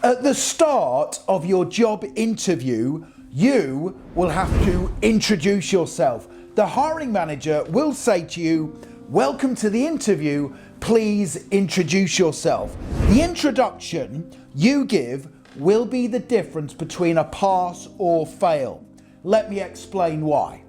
At the start of your job interview, you will have to introduce yourself. The hiring manager will say to you, "Welcome to the interview, please introduce yourself." The introduction you give will be the difference between a pass or fail. Let me explain why.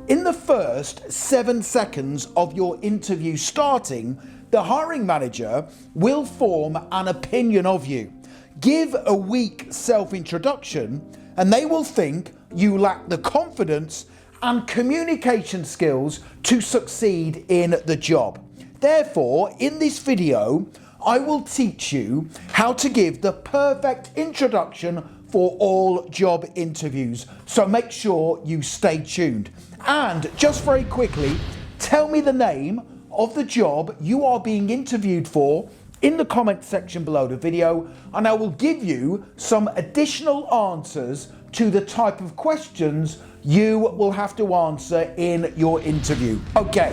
In the first 7 seconds of your interview starting, the hiring manager will form an opinion of you. Give a weak self-introduction and they will think you lack the confidence and communication skills to succeed in the job. Therefore, in this video, I will teach you how to give the perfect introduction for all job interviews. So make sure you stay tuned. And just very quickly, tell me the name of the job you are being interviewed for in the comment section below the video, and I will give you some additional answers to the type of questions you will have to answer in your interview. Okay,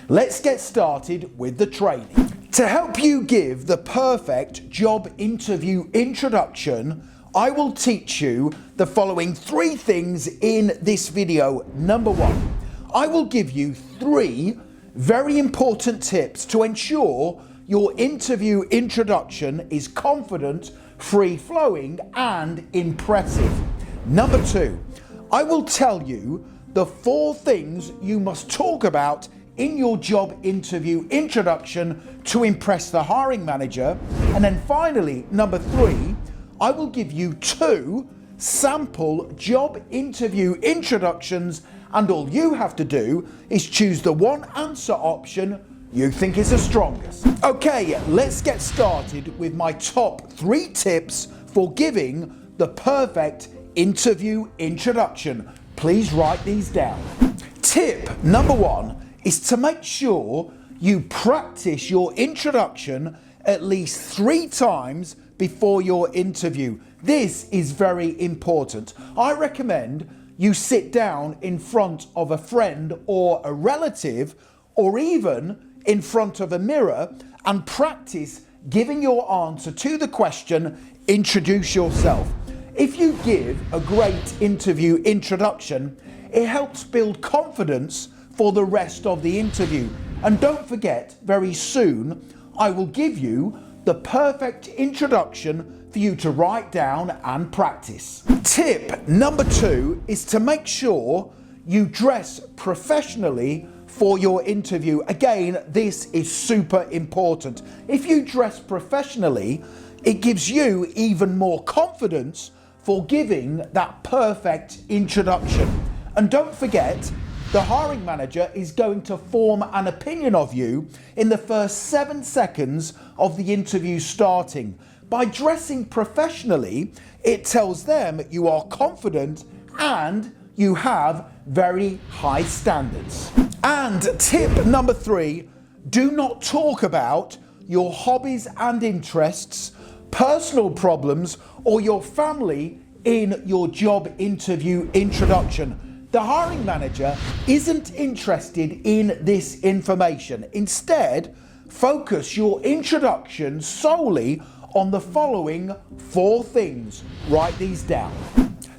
let's get started with the training. To help you give the perfect job interview introduction, I will teach you the following 3 things in this video. Number 1, I will give you 3 very important tips to ensure your interview introduction is confident, free-flowing, and impressive. Number 2, I will tell you the 4 things you must talk about in your job interview introduction to impress the hiring manager. And then finally, number 3, I will give you 2 sample job interview introductions, and all you have to do is choose the one answer option you think is the strongest. Okay, let's get started with my top 3 tips for giving the perfect interview introduction. Please write these down. Tip number 1 is to make sure you practice your introduction at least 3 times before your interview. This is very important. I recommend you sit down in front of a friend or a relative, or even in front of a mirror, and practice giving your answer to the question, "Introduce yourself." If you give a great interview introduction, it helps build confidence for the rest of the interview. And don't forget, very soon, I will give you the perfect introduction for you to write down and practice. Tip number 2 is to make sure you dress professionally for your interview. Again, this is super important. If you dress professionally, it gives you even more confidence for giving that perfect introduction. And don't forget, the hiring manager is going to form an opinion of you in the first 7 seconds of the interview starting. By dressing professionally, it tells them you are confident and you have very high standards. And tip number 3, do not talk about your hobbies and interests, personal problems, or your family in your job interview introduction. The hiring manager isn't interested in this information. Instead, focus your introduction solely on the following 4 things. Write these down.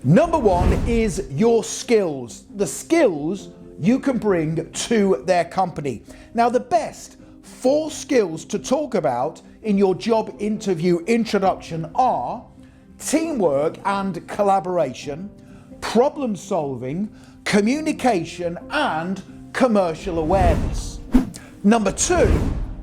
Number 1 is your skills. The skills you can bring to their company. Now, the best 4 skills to talk about in your job interview introduction are teamwork and collaboration, problem solving, communication, and commercial awareness. Number 2,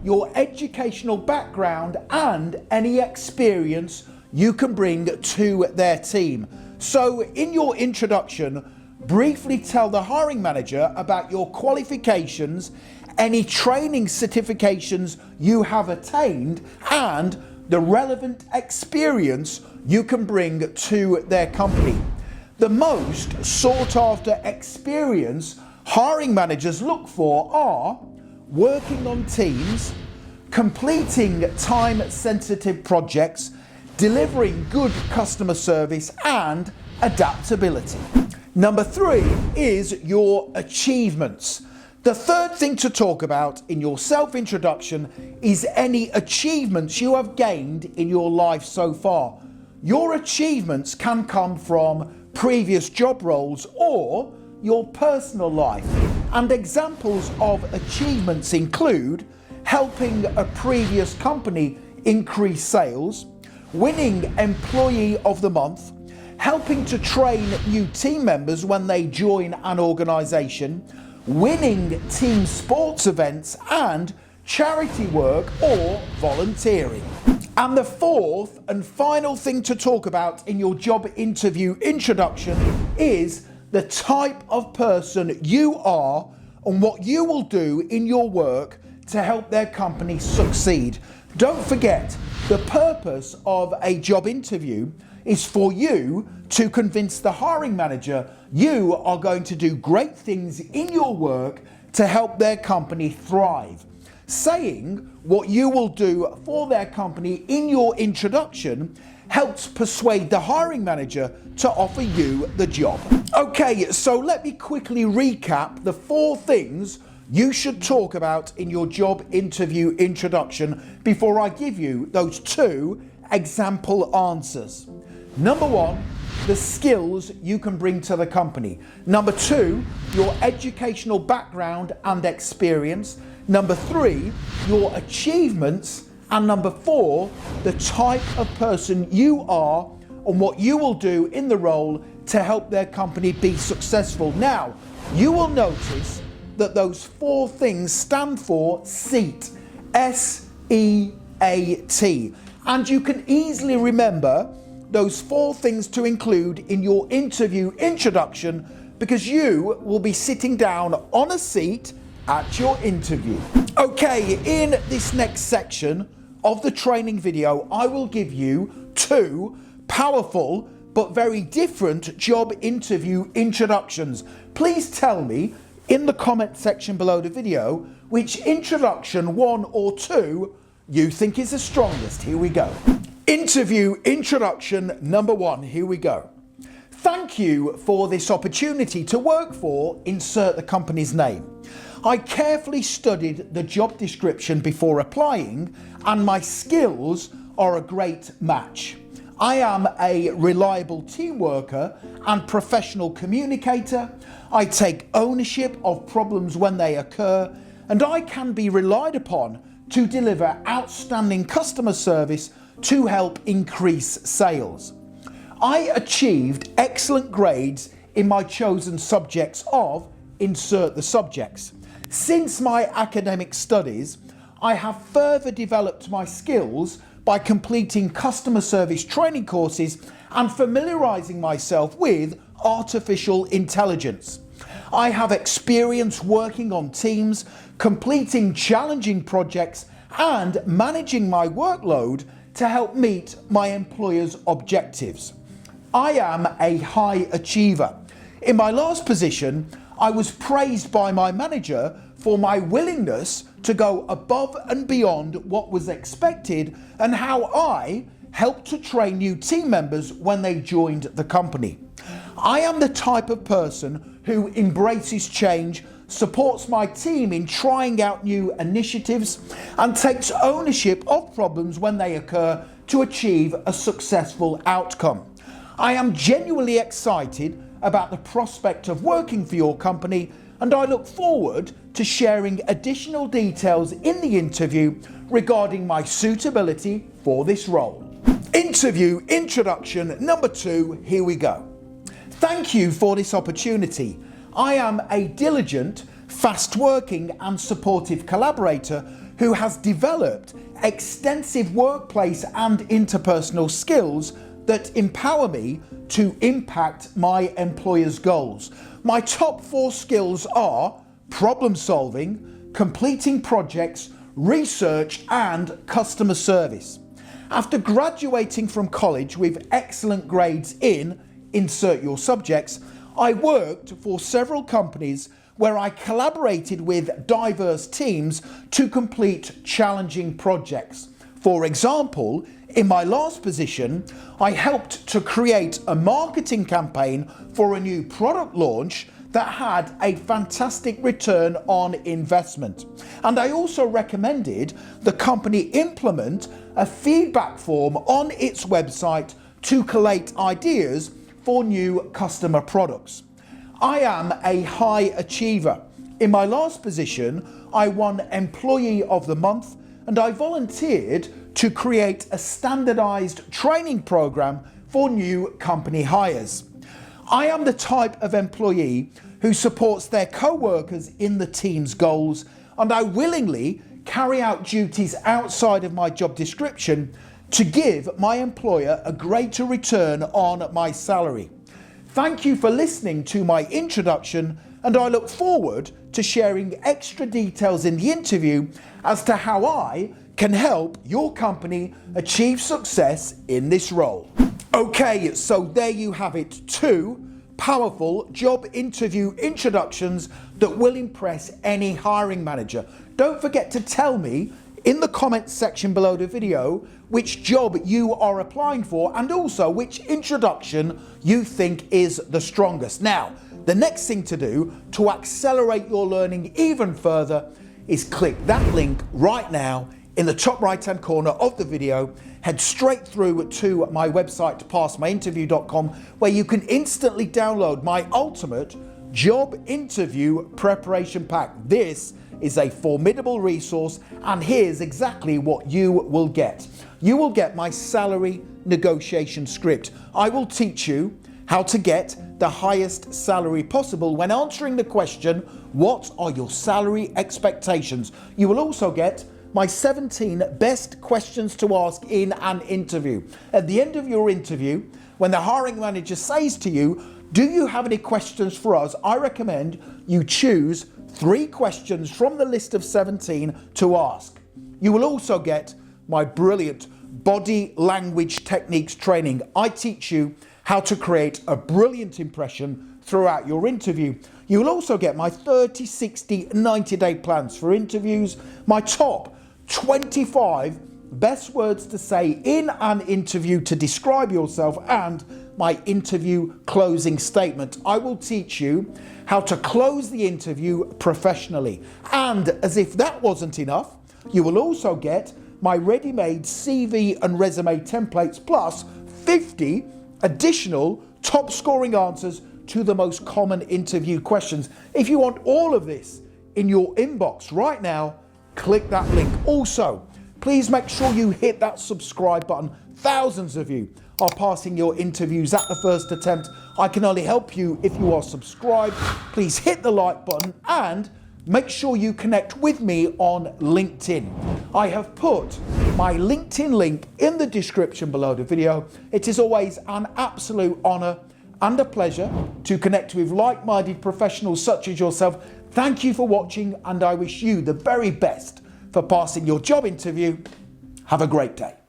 your educational background and any experience you can bring to their team. So in your introduction, briefly tell the hiring manager about your qualifications, any training certifications you have attained, and the relevant experience you can bring to their company. The most sought after experience hiring managers look for are working on teams, completing time-sensitive projects, delivering good customer service, and adaptability. Number 3 is your achievements. The third thing to talk about in your self-introduction is any achievements you have gained in your life so far. Your achievements can come from previous job roles or your personal life. And examples of achievements include helping a previous company increase sales, winning Employee of the Month, helping to train new team members when they join an organisation, winning team sports events, and charity work or volunteering. And the fourth and final thing to talk about in your job interview introduction is the type of person you are and what you will do in your work to help their company succeed. Don't forget, the purpose of a job interview is for you to convince the hiring manager you are going to do great things in your work to help their company thrive. Saying what you will do for their company in your introduction helps persuade the hiring manager to offer you the job. Okay, so let me quickly recap the 4 things you should talk about in your job interview introduction before I give you those 2 example answers. Number 1, the skills you can bring to the company. Number 2, your educational background and experience. Number 3, your achievements. And number 4, the type of person you are and what you will do in the role to help their company be successful. Now, you will notice that those 4 things stand for SEAT, S-E-A-T. And you can easily remember those 4 things to include in your interview introduction because you will be sitting down on a seat at your interview. Okay, in this next section of the training video, I will give you 2 powerful but very different job interview introductions. Please tell me in the comment section below the video which introduction, 1 or 2, you think is the strongest. Here we go. Interview introduction number 1. Here we go. Thank you for this opportunity to work for, insert the company's name. I carefully studied the job description before applying, and my skills are a great match. I am a reliable team worker and professional communicator. I take ownership of problems when they occur, and I can be relied upon to deliver outstanding customer service to help increase sales. I achieved excellent grades in my chosen subjects of, insert the subjects. Since my academic studies, I have further developed my skills by completing customer service training courses and familiarising myself with artificial intelligence. I have experience working on teams, completing challenging projects, and managing my workload to help meet my employer's objectives. I am a high achiever. In my last position, I was praised by my manager for my willingness to go above and beyond what was expected and how I helped to train new team members when they joined the company. I am the type of person who embraces change, supports my team in trying out new initiatives, and takes ownership of problems when they occur to achieve a successful outcome. I am genuinely excited about the prospect of working for your company, and I look forward to sharing additional details in the interview regarding my suitability for this role. Interview introduction number 2, here we go. Thank you for this opportunity. I am a diligent, fast-working and supportive collaborator who has developed extensive workplace and interpersonal skills that empower me to impact my employer's goals. My top 4 skills are problem solving, completing projects, research, and customer service. After graduating from college with excellent grades in, insert your subjects, I worked for several companies where I collaborated with diverse teams to complete challenging projects. For example, in my last position, I helped to create a marketing campaign for a new product launch that had a fantastic return on investment. And I also recommended the company implement a feedback form on its website to collate ideas for new customer products. I am a high achiever. In my last position, I won Employee of the Month, and I volunteered to create a standardized training program for new company hires. I am the type of employee who supports their co-workers in the team's goals, and I willingly carry out duties outside of my job description to give my employer a greater return on my salary. Thank you for listening to my introduction, and I look forward to sharing extra details in the interview as to how I can help your company achieve success in this role. Okay, so there you have it, 2 powerful job interview introductions that will impress any hiring manager. Don't forget to tell me in the comments section below the video which job you are applying for and also which introduction you think is the strongest. Now, the next thing to do to accelerate your learning even further is click that link right now in the top right hand corner of the video. Head straight through to my website, passmyinterview.com, where you can instantly download my ultimate job interview preparation pack. This is a formidable resource, and here's exactly what you will get. You will get my salary negotiation script. I will teach you how to get the highest salary possible when answering the question, what are your salary expectations? You will also get my 17 best questions to ask in an interview. At the end of your interview, when the hiring manager says to you, do you have any questions for us? I recommend you choose 3 questions from the list of 17 to ask. You will also get my brilliant body language techniques training. I teach you how to create a brilliant impression throughout your interview. You will also get my 30, 60, 90-day plans for interviews, my top 25 best words to say in an interview to describe yourself, and my interview closing statement. I will teach you how to close the interview professionally. And as if that wasn't enough, you will also get my ready-made CV and resume templates plus 50 additional top scoring answers to the most common interview questions. If you want all of this in your inbox right now, click that link. Also, please make sure you hit that subscribe button. Thousands of you are passing your interviews at the first attempt. I can only help you if you are subscribed. Please hit the like button and make sure you connect with me on LinkedIn. I have put my LinkedIn link in the description below the video. It is always an absolute honor and a pleasure to connect with like-minded professionals such as yourself. Thank you for watching, and I wish you the very best for passing your job interview. Have a great day.